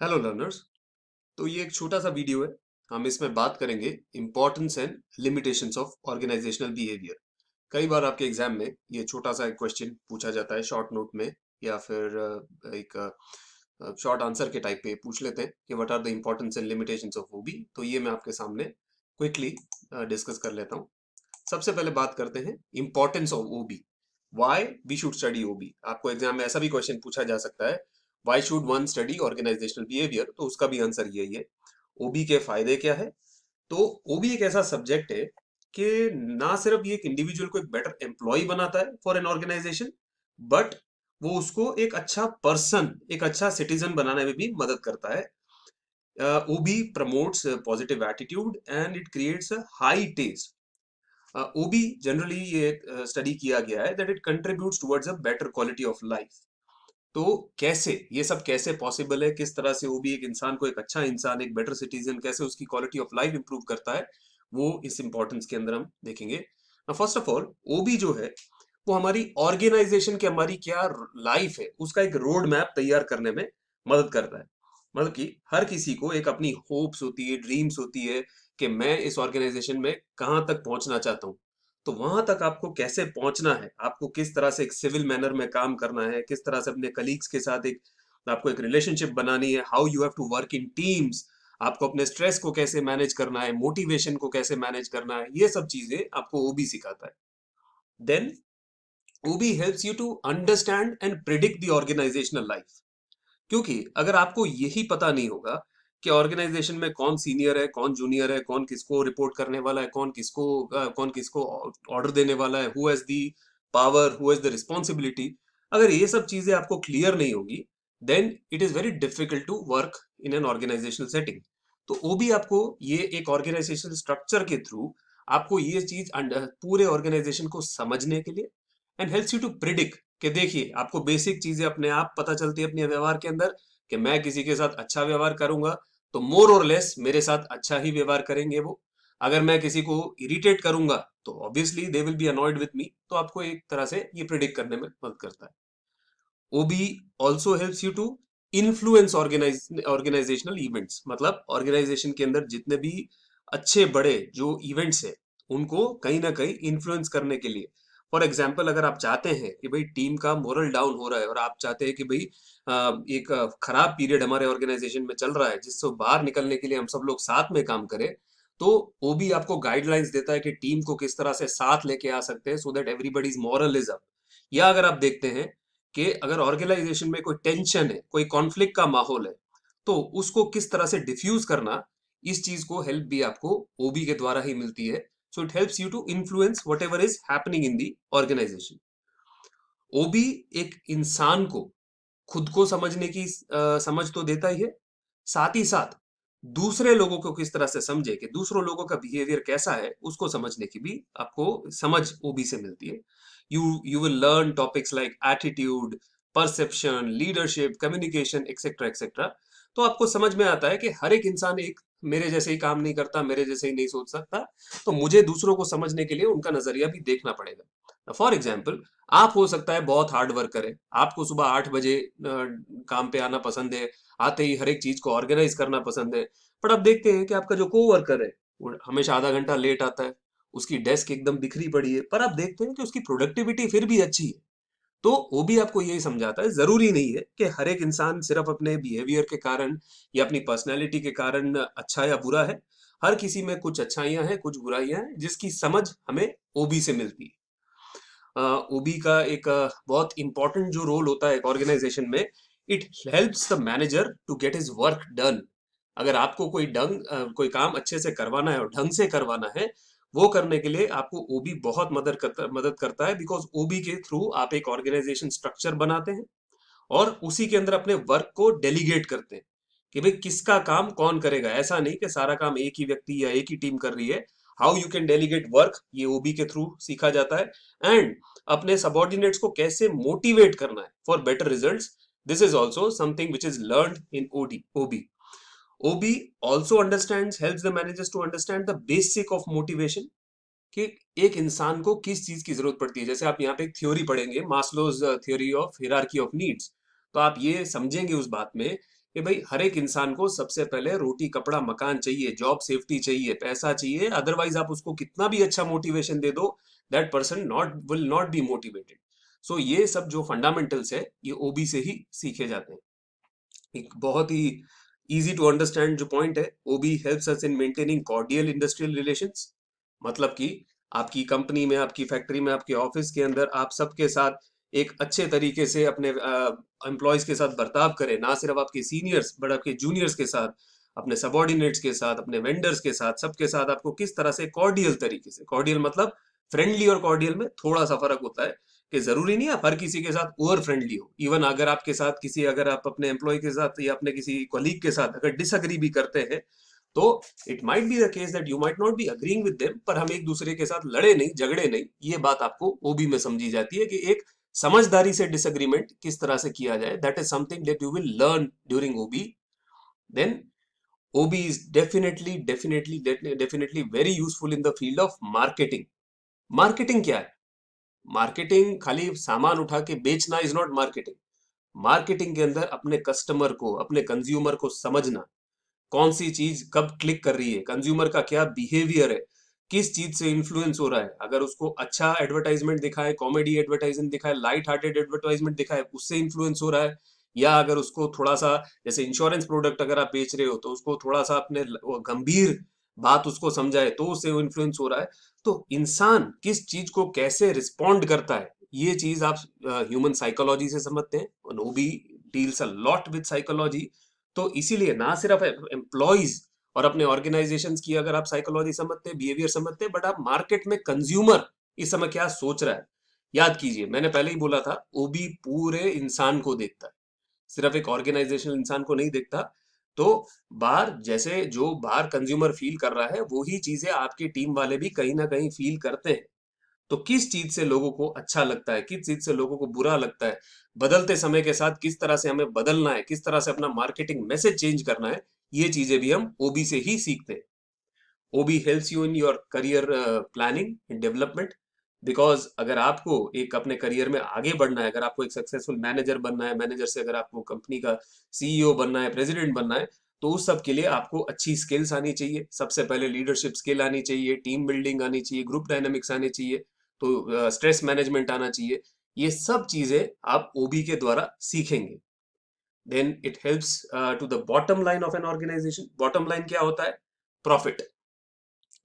Hello learners. तो ये एक छोटा सा वीडियो है। हम इसमें बात करेंगे importance and limitations of organizational behaviour. कई बार आपके एग्जाम में ये छोटा सा एक क्वेश्चन पूछा जाता है शॉर्ट नोट में, या फिर एक शॉर्ट आंसर के टाइप पे पूछ लेते हैं कि what are the importance and limitations of OB. तो ये मैं आपके सामने क्विकली डिस्कस कर लेता हूँ। सबसे पहले बात करते हैं importance of OB. Why we should study OB. आपको एग्जाम में ऐसा भी क्वेश्चन पूछा जा सकता है, why should one study organizational behaviour, तो उसका भी आंसर यही है। ओबी के फायदे क्या है? तो ओबी एक ऐसा सब्जेक्ट है कि ना सिर्फ ये एक इंडिविजुअल को एक बेटर एम्प्लॉय बनाता है फॉर एन ऑर्गेनाइजेशन, बट वो उसको एक अच्छा पर्सन, एक अच्छा सिटीजन बनाने में भी मदद करता है। OB promotes positive attitude and it creates a high test. OB generally ये स्टडी किया गया है that it contributes towards a better quality of life. तो कैसे ये सब कैसे पॉसिबल है, किस तरह से ओबी एक इंसान को एक अच्छा इंसान, एक बेटर सिटीजन, कैसे उसकी क्वालिटी ऑफ लाइफ इंप्रूव करता है, वो इस इंपॉर्टेंस के अंदर हम देखेंगे। फर्स्ट ऑफ ऑल, ओबी जो है वो हमारी ऑर्गेनाइजेशन की, हमारी क्या लाइफ है उसका एक रोड मैप तैयार करने में मदद करता है। मतलब कि हर किसी को एक अपनी होप्स होती है, ड्रीम्स होती है कि मैं इस ऑर्गेनाइजेशन में कहाँ तक पहुंचना चाहता हूँ। तो वहां तक आपको कैसे पहुंचना है, आपको किस तरह से एक सिविल मैनर में काम करना है, किस तरह से अपने कलीग्स के साथ एक आपको एक रिलेशनशिप बनानी है, how you have to work in teams, आपको अपने स्ट्रेस को कैसे मैनेज करना है, मोटिवेशन को कैसे मैनेज करना है, ये सब चीजें आपको ओबी सिखाता है। Then OB helps you to understand and predict the organizational life. क्योंकि अगर आपको यही पता नहीं होगा कि ऑर्गेनाइजेशन में कौन सीनियर है, कौन जूनियर है, कौन किसको रिपोर्ट करने वाला है, कौन किसको ऑर्डर देने वाला है, who has the power, who has the responsibility, अगर ये सब चीजें आपको क्लियर नहीं होगी, then it is very difficult to work in an organizational setting. तो वो भी आपको ये एक ऑर्गेनाइजेशनल स्ट्रक्चर के थ्रू आपको ये चीज पूरे ऑर्गेनाइजेशन को समझने के लिए and helps you to predict कि देखिए आपको बेसिक चीजें अपने आप पता चलती है अपने व्यवहार के अंदर कि मैं किसी के साथ अच्छा व्यवहार करूंगा तो मोर और लेस मेरे साथ अच्छा ही व्यवहार करेंगे वो। अगर मैं किसी को इरिटेट करूंगा तो obviously they will be annoyed with me. तो आपको एक तरह से ये प्रिडिक्ट करने में मदद करता है। OB also helps you to influence organisational events. मतलब ऑर्गेनाइजेशन के अंदर जितने भी अच्छे बड़े जो इवेंट्स है उनको कहीं ना कहीं इन्फ्लुएंस करने के लिए। फॉर एग्जाम्पल, अगर आप चाहते हैं कि भाई टीम का मोरल डाउन हो रहा है और आप चाहते हैं कि भाई एक खराब पीरियड हमारे ऑर्गेनाइजेशन में चल रहा है जिससे बाहर निकलने के लिए हम सब लोग साथ में काम करें, तो ओबी आपको गाइडलाइंस देता है कि टीम को किस तरह से साथ लेके आ सकते हैं so that everybody's moral is up. या अगर आप देखते हैं कि अगर ऑर्गेनाइजेशन में कोई टेंशन है, कोई कॉन्फ्लिक्ट का माहौल है, तो उसको किस तरह से डिफ्यूज करना, इस चीज को हेल्प भी आपको ओबी के द्वारा ही मिलती है। So it helps you to influence whatever is happening in the organisation. OB एक इंसान को खुद को समझने की समझ तो देता ही है, साथ ही साथ दूसरे लोगों को किस तरह से समझे कि दूसरों लोगों का बिहेवियर कैसा है उसको समझने की भी आपको समझ ओबी से मिलती है। You will learn topics like attitude, perception, leadership, communication, etcetera etcetera. तो आपको समझ में आता है कि हर एक इंसान एक मेरे जैसे ही काम नहीं करता, मेरे जैसे ही नहीं सोच सकता। तो मुझे दूसरों को समझने के लिए उनका नजरिया भी देखना पड़ेगा। फॉर एग्जाम्पल, आप हो सकता है बहुत हार्ड वर्कर है, आपको सुबह 8 बजे काम पे आना पसंद है, आते ही हर एक चीज को ऑर्गेनाइज करना पसंद है। पर आप देखते हैं कि आपका जो को वर्कर है वो हमेशा आधा घंटा लेट आता है, उसकी डेस्क एकदम बिखरी पड़ी है, पर आप देखते हैं कि उसकी प्रोडक्टिविटी फिर भी अच्छी है। तो वो भी आपको यही समझाता है, जरूरी नहीं है कि हर एक इंसान सिर्फ अपने बिहेवियर के कारण या अपनी पर्सनैलिटी के कारण अच्छा या बुरा है। हर किसी में कुछ अच्छाइयां हैं, कुछ बुराइयां हैं, जिसकी समझ हमें ओबी से मिलती है। ओबी का एक बहुत इंपॉर्टेंट जो रोल होता है एक ऑर्गेनाइजेशन में, it helps the manager to get his work done. अगर आपको कोई काम अच्छे से करवाना है और ढंग से करवाना है, वो करने के लिए आपको ओबी बहुत मदद करता है, बिकॉज ओबी के थ्रू आप एक ऑर्गेनाइजेशन स्ट्रक्चर बनाते हैं और उसी के अंदर अपने वर्क को डेलीगेट करते हैं कि भाई किसका काम कौन करेगा। ऐसा नहीं कि सारा काम एक ही व्यक्ति या एक ही टीम कर रही है। How you can delegate work, ये ओबी के थ्रू सीखा जाता है। एंड अपने सबॉर्डिनेट्स को कैसे मोटिवेट करना है for better results, this is also something which is learn in OB. OB also understand helps the managers to understand the basic of motivation, कि एक इंसान को किस चीज की जरूरत पड़ती है। जैसे आप यहाँ पे एक थ्योरी पढ़ेंगे, Maslow's theory of hierarchy of needs, तो आप ये समझेंगे उस बात में कि भाई हर एक इंसान को सबसे पहले रोटी कपड़ा मकान चाहिए, जॉब सेफ्टी चाहिए, पैसा चाहिए, अदरवाइज आप उसको कितना भी अच्छा मोटिवेशन दे दो, that person not will not be motivated. So ये सब जो फंडामेंटल्स है ये ओबी से ही सीखे जाते हैं। एक बहुत ही इजी टू अंडरस्टैंड जो पॉइंट है, OB helps us in maintaining cordial industrial relations. मतलब कि आपकी कंपनी में, आपकी फैक्ट्री में, आपके ऑफिस के अंदर आप सबके साथ एक अच्छे तरीके से अपने एम्प्लॉयज के साथ बर्ताव करें, ना सिर्फ आपके सीनियर्स बट आपके जूनियर्स के साथ, अपने सबॉर्डिनेट्स के साथ, अपने वेंडर्स के साथ, सबके साथ आपको किस तरह से कॉर्डियल तरीके से, कॉर्डियल मतलब फ्रेंडली और कॉर्डियल में थोड़ा सा फर्क होता है कि जरूरी नहीं है आप हर किसी के साथ ओवर फ्रेंडली हो। इवन अगर आपके साथ किसी, अगर आप अपने एम्प्लॉय के साथ या अपने किसी कलीग के साथ अगर डिसअग्री भी करते हैं, तो it might be the case that you might not be agreeing with them, पर हम एक दूसरे के साथ लड़े नहीं, झगड़े नहीं। ये बात आपको ओबी में समझी जाती है कि एक समझदारी से डिसएग्रीमेंट किस तरह से किया जाए। That is something that you will learn during OB. Then OB is definitely very useful in the field of marketing. Marketing क्या है? मार्केटिंग खाली सामान उठा के बेचना इज नॉट मार्केटिंग। मार्केटिंग के अंदर अपने कस्टमर को, अपने कंज्यूमर को समझना, कौन सी चीज कब क्लिक कर रही है, कंज्यूमर का क्या बिहेवियर है, किस चीज से इन्फ्लुएंस हो रहा है। अगर उसको अच्छा एडवर्टाइजमेंट दिखाए, कॉमेडी एडवर्टाइजमेंट दिखाए, लाइट हार्टेड एडवर्टाइजमेंट दिखाए, उससे इन्फ्लुएंस हो रहा है। या अगर उसको थोड़ा सा, जैसे इंश्योरेंस प्रोडक्ट अगर आप बेच रहे हो तो उसको थोड़ा सा अपने वो गंभीर बात उसको समझाए तो उससे वो इन्फ्लुएंस हो रहा है। तो इंसान किस चीज को कैसे रिस्पॉन्ड करता है, ये चीज आप ह्यूमन साइकोलॉजी से समझते हैं। OB deals a lot with psychology. तो इसीलिए ना सिर्फ एम्प्लॉयज और अपने ऑर्गेनाइजेशंस की अगर आप साइकोलॉजी समझते हैं, बिहेवियर समझते हैं, बट आप मार्केट में कंज्यूमर इस समय क्या सोच रहा है। याद कीजिए, मैंने पहले ही बोला था, ओबी पूरे इंसान को देखता है, सिर्फ एक ऑर्गेनाइजेशनल इंसान को नहीं देखता। तो बाहर जैसे जो बाहर कंज्यूमर फील कर रहा है, वो ही चीजें आपकी टीम वाले भी कहीं ना कहीं फील करते हैं। तो किस चीज से लोगों को अच्छा लगता है, किस चीज से लोगों को बुरा लगता है, बदलते समय के साथ किस तरह से हमें बदलना है, किस तरह से अपना मार्केटिंग मैसेज चेंज करना है, ये चीजें भी हम ओबी से ही सीखते हैं। OB helps you in your career planning and development. Because अगर आपको एक अपने करियर में आगे बढ़ना है, अगर आपको एक सक्सेसफुल मैनेजर बनना है, मैनेजर से अगर आपको कंपनी का सीईओ बनना है, प्रेसिडेंट बनना है, तो उस सब के लिए आपको अच्छी स्किल्स आनी चाहिए। सबसे पहले लीडरशिप स्किल आनी चाहिए, टीम बिल्डिंग आनी चाहिए, ग्रुप डायनामिक्स आनी चाहिए, तो स्ट्रेस मैनेजमेंट आना चाहिए। ये सब चीजें आप ओबी के द्वारा सीखेंगे। Then it helps to the bottom line of an organization. Bottom line क्या होता है? प्रॉफिट।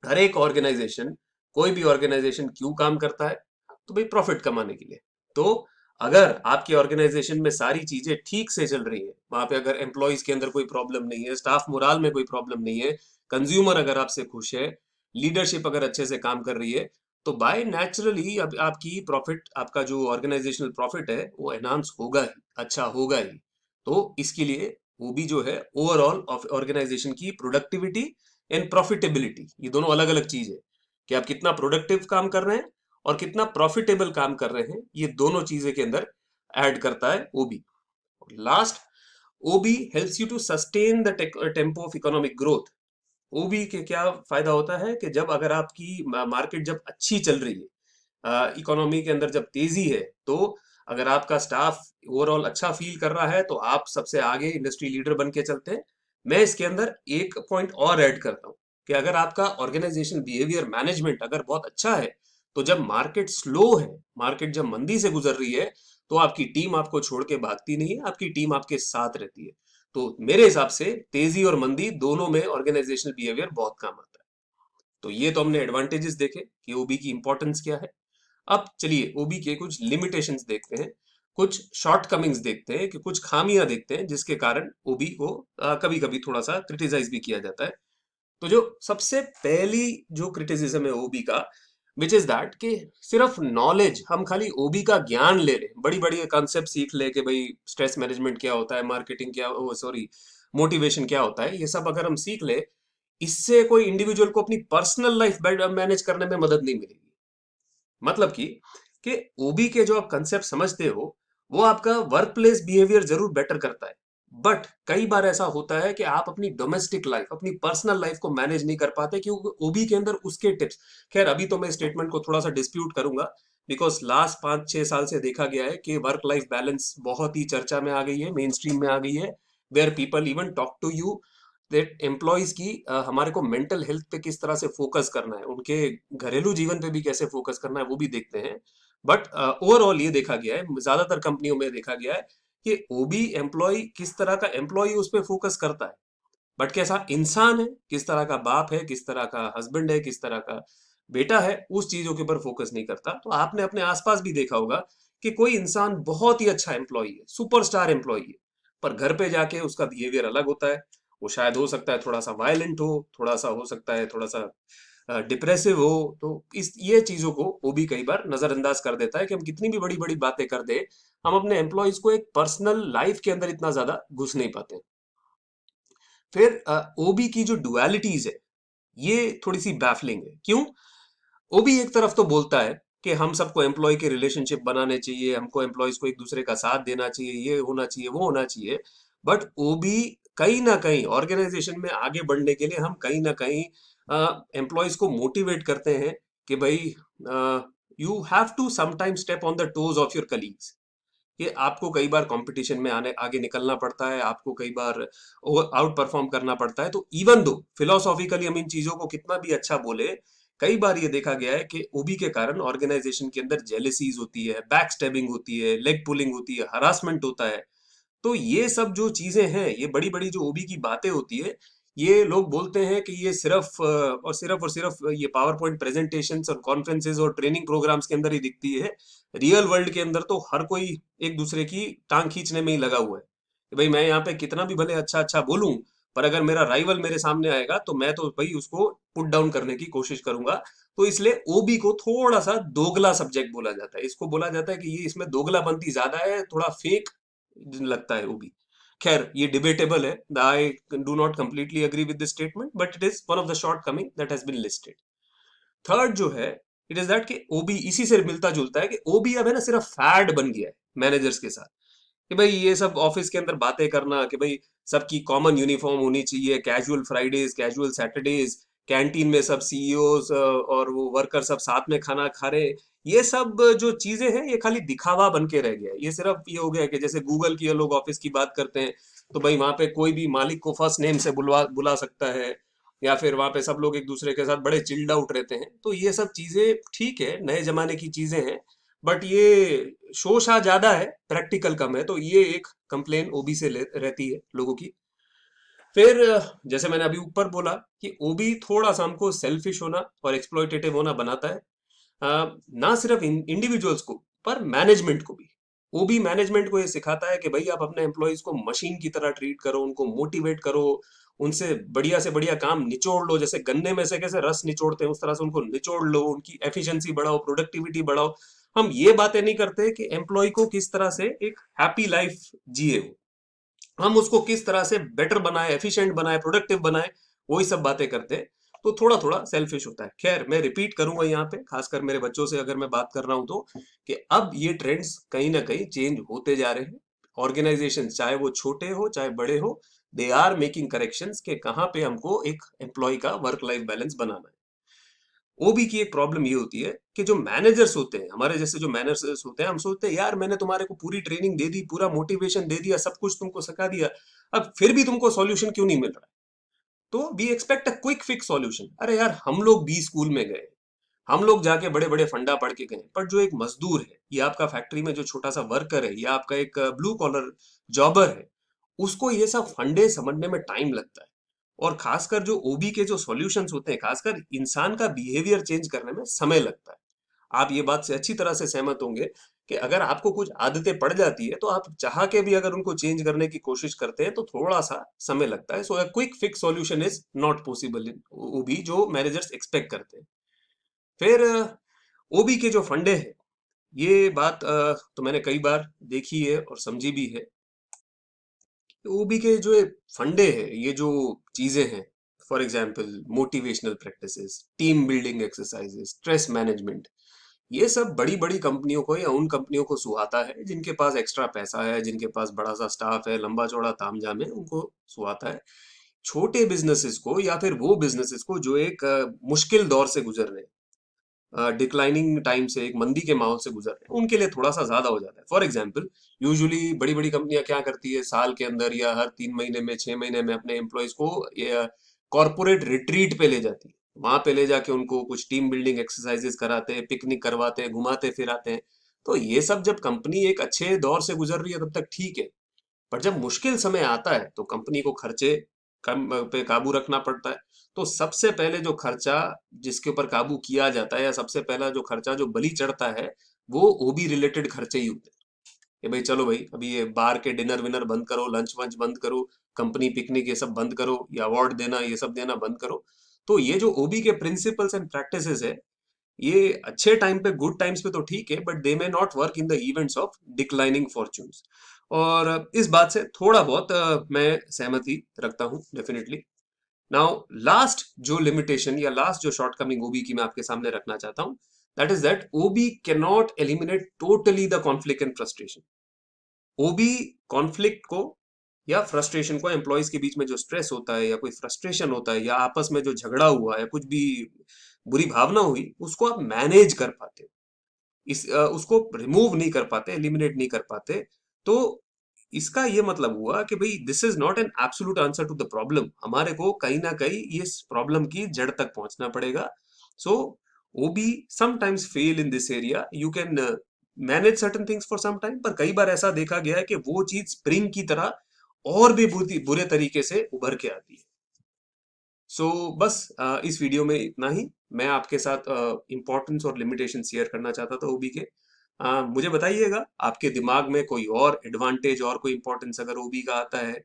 हर एक ऑर्गेनाइजेशन, कोई भी ऑर्गेनाइजेशन क्यों काम करता है? तो भाई प्रॉफिट कमाने के लिए। तो अगर आपकी ऑर्गेनाइजेशन में सारी चीजें ठीक से चल रही है, वहां पे अगर एम्प्लॉयज के अंदर कोई प्रॉब्लम नहीं है, स्टाफ मोराल में कोई प्रॉब्लम नहीं है, कंज्यूमर अगर आपसे खुश है, लीडरशिप अगर अच्छे से काम कर रही है, तो बाय नेचुरली अब आपकी प्रॉफिट, आपका जो ऑर्गेनाइजेशनल प्रॉफिट है वो एनहांस होगा ही, अच्छा होगा ही। तो इसके लिए वो भी जो है ओवरऑल ऑफ ऑर्गेनाइजेशन की प्रोडक्टिविटी एंड प्रॉफिटेबिलिटी, ये दोनों अलग अलग चीज है कि आप कितना प्रोडक्टिव काम कर रहे हैं और कितना प्रॉफिटेबल काम कर रहे हैं, ये दोनों चीजें के अंदर ऐड करता है OB. Last, OB helps you to sustain the tempo of economic growth. OB के क्या फायदा होता है कि जब अगर आपकी मार्केट जब अच्छी चल रही है, इकोनॉमी के अंदर जब तेजी है, तो अगर आपका स्टाफ ओवरऑल अच्छा फील कर रहा है, तो आप सबसे आगे इंडस्ट्री लीडर बन के चलते हैं। मैं इसके अंदर एक पॉइंट और ऐड करता हूं कि अगर आपका ऑर्गेनाइजेशन बिहेवियर मैनेजमेंट अगर बहुत अच्छा है, तो जब मार्केट स्लो है, मार्केट जब मंदी से गुजर रही है, तो आपकी टीम आपको छोड़ के भागती नहीं है, आपकी टीम आपके साथ रहती है। तो मेरे हिसाब से तेजी और मंदी दोनों में ऑर्गेनाइजेशनल बिहेवियर बहुत काम आता है। तो ये तो हमने एडवांटेजेस देखे कि ओबी की इंपॉर्टेंस क्या है। अब चलिए ओबी के कुछ लिमिटेशंस देखते हैं, कुछ शॉर्टकमिंग्स देखते हैं, कि कुछ खामियां देखते हैं जिसके कारण ओबी को कभी कभी थोड़ा सा क्रिटिसाइज भी किया जाता है। तो जो सबसे पहली जो क्रिटिसिज्म है ओबी का, विच इज दैट कि सिर्फ नॉलेज, हम खाली ओबी का ज्ञान ले लें, बड़ी बड़ी कंसेप्ट सीख ले कि भाई स्ट्रेस मैनेजमेंट क्या होता है, मार्केटिंग क्या, ओ सॉरी, मोटिवेशन क्या होता है, ये सब अगर हम सीख ले, इससे कोई इंडिविजुअल को अपनी पर्सनल लाइफ मैनेज करने में मदद नहीं मिलेगी। मतलब कि ओबी के जो आप कंसेप्ट समझते हो, वो आपका वर्क प्लेस बिहेवियर जरूर बेटर करता है, बट कई बार ऐसा होता है कि आप अपनी डोमेस्टिक लाइफ, अपनी पर्सनल लाइफ को मैनेज नहीं कर पाते, क्योंकि ओबी के अंदर उसके टिप्स। खैर अभी तो मैं स्टेटमेंट को थोड़ा सा डिस्प्यूट करूंगा, बिकॉज लास्ट 5-6 साल से देखा गया है कि वर्क लाइफ बैलेंस बहुत ही चर्चा में आ गई है, मेन स्ट्रीम में आ गई है। Where people even talk to you that employees की हमारे को मेंटल हेल्थ पे किस तरह से फोकस करना है, उनके घरेलू जीवन पे भी कैसे फोकस करना है, वो भी देखते हैं। बट ओवरऑल ये देखा गया है, ज्यादातर कंपनियों में देखा गया है कि ओबी एम्प्लॉय किस तरह का एम्प्लॉय उस पर फोकस करता है, बट कैसा इंसान है, किस तरह का बाप है, किस तरह का हस्बैंड है, किस तरह का बेटा है, उस चीजों के ऊपर फोकस नहीं करता। तो आपने अपने आसपास भी देखा होगा कि कोई इंसान बहुत ही अच्छा एम्प्लॉय है, सुपरस्टार एम्प्लॉय है, पर घर पे जाके उसका बिहेवियर अलग होता है। वो शायद हो सकता है थोड़ा सा वायलेंट हो, थोड़ा सा हो सकता है थोड़ा सा डिप्रेसिव हो। तो इस ये चीजों को वो भी कई बार नजरअंदाज कर देता है कि हम कितनी भी बड़ी बड़ी बातें कर दे, हम अपने एम्प्लॉयज को एक पर्सनल लाइफ के अंदर इतना ज्यादा घुस नहीं पाते। फिर ओबी की जो डुअलिटीज है ये थोड़ी सी बैफलिंग है। क्यों? ओबी एक तरफ तो बोलता है कि हम सबको एम्प्लॉय के रिलेशनशिप बनाने चाहिए, हमको एम्प्लॉयज को एक दूसरे का साथ देना चाहिए, ये होना चाहिए, वो होना चाहिए। बट ओबी कहीं ना कहीं ऑर्गेनाइजेशन में आगे बढ़ने के लिए हम कहीं ना कहीं एम्प्लॉयज को मोटिवेट करते हैं कि भाई you have to sometime step on the toes of your colleagues. ये आपको कई बार कंपटीशन में आने आगे निकलना पड़ता है, आपको कई बार आउट परफॉर्म करना पड़ता है। तो इवन दो फिलोसॉफिकली हम इन चीजों को कितना भी अच्छा बोले, कई बार ये देखा गया है कि ओबी के कारण ऑर्गेनाइजेशन के अंदर जेलेसीज होती है, बैक स्टैबिंग होती है, लेग पुलिंग होती है, हरासमेंट होता है। तो ये सब जो चीजें हैं, ये बड़ी बड़ी जो ओबी की बातें होती है, ये लोग बोलते हैं कि ये सिर्फ और सिर्फ ये पावर पॉइंट प्रेजेंटेशन और कॉन्फ्रेंसेज और ट्रेनिंग प्रोग्राम्स के अंदर ही दिखती है। रियल वर्ल्ड के अंदर तो हर कोई एक दूसरे की टांग खींचने में ही लगा हुआ है कि भाई मैं यहाँ पे कितना भी भले अच्छा अच्छा बोलूं, पर अगर मेरा राइवल मेरे सामने आएगा तो मैं तो भाई उसको पुट डाउन करने की कोशिश करूंगा। तो इसलिए ओबी को थोड़ा सा दोगला सब्जेक्ट बोला जाता है, इसको बोला जाता है कि ये इसमें दोगलापंती ज्यादा है, थोड़ा फेक लगता है वो भी। खैर ये डिबेटेबल है, I do not completely agree with this statement, but it is one of the shortcoming that has been listed. Third जो है, इट इज दैट कि ओबी इसी से मिलता जुलता है कि ओबी अब है ना सिर्फ फैड बन गया है मैनेजर्स के साथ, कि भाई ये सब ऑफिस के अंदर बातें करना कि भाई सबकी कॉमन यूनिफॉर्म होनी चाहिए, casual Fridays, casual Saturdays, canteen में सब सीईओज और वो वर्कर सब साथ में खाना खा रहे हैं। ये सब जो चीजें हैं ये खाली दिखावा बन के रह गया है। ये सिर्फ ये हो गया कि जैसे गूगल की ये लोग ऑफिस की बात करते हैं, तो भाई वहां पे कोई भी मालिक को फर्स्ट नेम से बुलवा बुला सकता है, या फिर वहां पे सब लोग एक दूसरे के साथ बड़े चिल्ड आउट रहते हैं। तो ये सब चीजें ठीक है, नए जमाने की चीजें हैं, बट ये शोशा ज्यादा है, प्रैक्टिकल कम है। तो ये एक कंप्लेन ओबी से रहती है लोगों की। फिर जैसे मैंने अभी ऊपर बोला कि ओबी थोड़ा सा हमको सेल्फिश होना और एक्सप्लॉयटेटिव होना बनाता है, ना सिर्फ इंडिविजुअल्स को पर मैनेजमेंट को भी। ओबी मैनेजमेंट को ये सिखाता है कि भाई आप अपने एम्प्लॉयज को मशीन की तरह ट्रीट करो, उनको मोटिवेट करो, उनसे बढ़िया से बढ़िया काम निचोड़ लो, जैसे गन्ने में से कैसे रस निचोड़ते हैं उस तरह से उनको निचोड़ लो, उनकी एफिशिएंसी बढ़ाओ, प्रोडक्टिविटी बढ़ाओ। हम ये बातें नहीं करते कि एम्प्लॉय को किस तरह से एक हैप्पी लाइफ जिए वो, हम उसको किस तरह से बेटर बनाए, एफिशिएंट बनाए, प्रोडक्टिव बनाए, वही सब बातें करते हैं। तो थोड़ा थोड़ा सेल्फिश होता है। खैर मैं रिपीट करूंगा यहाँ पे, खासकर मेरे बच्चों से अगर मैं बात कर रहा हूं तो, कि अब ये ट्रेंड्स कहीं ना कहीं चेंज होते जा रहे हैं। ऑर्गेनाइजेशन चाहे वो छोटे हो चाहे बड़े हो, दे आर मेकिंग करेक्शंस के कहाँ पे हमको एक एम्प्लॉय का वर्क लाइफ बैलेंस बनाना है। ओबी की एक प्रॉब्लम ये होती है कि जो मैनेजर्स होते हैं, हमारे जैसे जो मैनेजर्स होते हैं, हम सोचते हैं यार मैंने तुम्हारे को पूरी ट्रेनिंग दे दी, पूरा मोटिवेशन दे दिया, सब कुछ तुमको सिखा दिया, अब फिर भी तुमको सॉल्यूशन क्यों नहीं मिल रहा है? तो we expect a quick fix solution. अरे यार हम लोग भी स्कूल में गए, हम लोग जाके बड़े बड़े फंडा पढ़ के गए, पर जो एक मजदूर है या आपका फैक्ट्री में जो छोटा सा वर्कर है या आपका एक ब्लू कॉलर जॉबर है, उसको ये सब फंडे समझने में टाइम लगता है। और खासकर जो ओबी के जो सॉल्यूशंस होते हैं, खासकर इंसान का बिहेवियर चेंज करने में समय लगता है। आप ये बात से अच्छी तरह से सहमत होंगे कि अगर आपको कुछ आदतें पड़ जाती है तो आप चाह के भी अगर उनको चेंज करने की कोशिश करते हैं तो थोड़ा सा समय लगता है। So a quick fix solution is not possible in OB, जो मैनेजर्स एक्सपेक्ट करते हैं। फिर ओबी के जो फंडे हैं, ये बात तो मैंने कई बार देखी है और समझी भी है। ओबी के जो ये फंडे हैं, ये जो चीजें हैं, for example motivational practices, team building exercises, stress management, ये सब बड़ी बड़ी कंपनियों को या उन कंपनियों को सुहाता है जिनके पास एक्स्ट्रा पैसा है, जिनके पास बड़ा सा स्टाफ है, लंबा चौड़ा तामझाम है, उनको सुहाता है। छोटे बिजनेसेस को या फिर वो बिजनेसेस को जो एक मुश्किल दौर से गुजर रहे हैं, डिक्लाइनिंग टाइम से, एक मंदी के माहौल से गुजर रहे हैं, उनके लिए थोड़ा सा ज्यादा हो जाता है। फॉर एग्जाम्पल, यूजुअली बड़ी बड़ी कंपनियां क्या करती है, साल के अंदर या हर 3 महीने में, 6 महीने में अपने एम्प्लॉयज को कॉर्पोरेट रिट्रीट पे ले जाती है। वहां पे ले जाके उनको कुछ टीम बिल्डिंग एक्सरसाइजेस कराते हैं, पिकनिक करवाते हैं, घुमाते फिराते हैं। तो ये सब जब कंपनी एक अच्छे दौर से गुजर रही है तब तक ठीक है, पर जब मुश्किल समय आता है तो कंपनी को खर्चे कम पे काबू रखना पड़ता है। तो सबसे पहले जो खर्चा जिसके ऊपर काबू किया जाता है, या सबसे पहला जो खर्चा जो बलि चढ़ता है, वो ओबी रिलेटेड खर्चे ही होते हैं। कि भाई चलो भाई, अभी ये बाहर के डिनर विनर बंद करो, लंच वंच बंद करो, कंपनी पिकनिक ये सब बंद करो, या अवार्ड देना ये सब देना बंद करो। तो ये जो ओबी के प्रिंसिपल्स एंड प्रैक्टिसेस है, ये अच्छे टाइम पे, गुड टाइम्स पे तो ठीक है, but they may not work in the events of declining fortunes. और इस बात से थोड़ा बहुत मैं सहमति रखता हूँ डेफिनेटली। नाउ लास्ट जो लिमिटेशन या लास्ट जो शॉर्टकमिंग ओबी की मैं आपके सामने रखना चाहता हूँ, that is that OB can not eliminate totally the conflict and frustration. OB conflict को या फ्रस्ट्रेशन को, एम्प्लॉयज के बीच में जो स्ट्रेस होता है या कोई फ्रस्ट्रेशन होता है या आपस में जो झगड़ा हुआ या कुछ भी बुरी भावना हुई, उसको आप मैनेज कर पाते हो, उसको रिमूव नहीं कर पाते, एलिमिनेट नहीं कर पाते। तो इसका ये मतलब हुआ कि भाई this is not an absolute answer to the problem, हमारे को कहीं ना कहीं इस प्रॉब्लम की जड़ तक पहुंचना पड़ेगा। So OB sometimes fail in this area, you can manage certain things for some time, पर कई बार ऐसा देखा गया है कि वो चीज स्प्रिंग की तरह और भी बुरे तरीके से उभर के आती है। बस इस वीडियो में इतना ही। मैं आपके साथ इम्पोर्टेंस और लिमिटेशन शेयर करना चाहता था ओबी के। मुझे बताइएगा आपके दिमाग में कोई और एडवांटेज और कोई इम्पोर्टेंस अगर ओबी का आता है,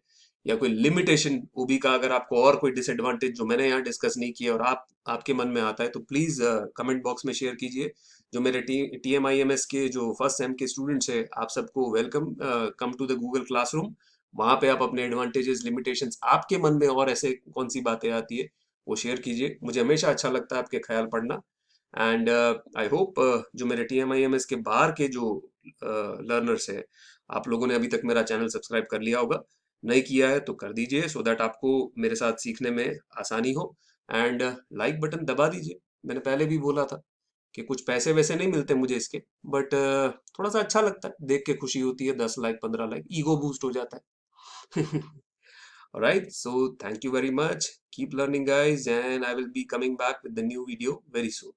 या कोई लिमिटेशन ओबी का, अगर आपको और कोई डिसएडवांटेज जो मैंने यहाँ डिस्कस नहीं किया और आपके मन में आता है, तो प्लीज कमेंट बॉक्स में शेयर कीजिए। जो मेरे TMIMS के जो फर्स्ट सेम के स्टूडेंट्स हैं, आप सबको welcome, come to the Google classroom. वहां पे आप अपने एडवांटेजेस, लिमिटेशंस, आपके मन में और ऐसे कौन सी बातें आती है, वो शेयर कीजिए। मुझे हमेशा अच्छा लगता है आपके ख्याल पढ़ना। एंड आई होप जो मेरे TMIMS के बाहर के जो लर्नर्स हैं, आप लोगों ने अभी तक मेरा चैनल सब्सक्राइब कर लिया होगा। नहीं किया है तो कर दीजिए, सो दैट आपको मेरे साथ सीखने में आसानी हो। एंड लाइक बटन दबा दीजिए। मैंने पहले भी बोला था कि कुछ पैसे वैसे नहीं मिलते मुझे इसके, बट थोड़ा सा अच्छा लगता है, देख के खुशी होती है। 10 लाइक, 15 लाइक, ईगो बूस्ट हो जाता है। Alright, so thank you very much. Keep learning, guys, and I will be coming back with the new video very soon.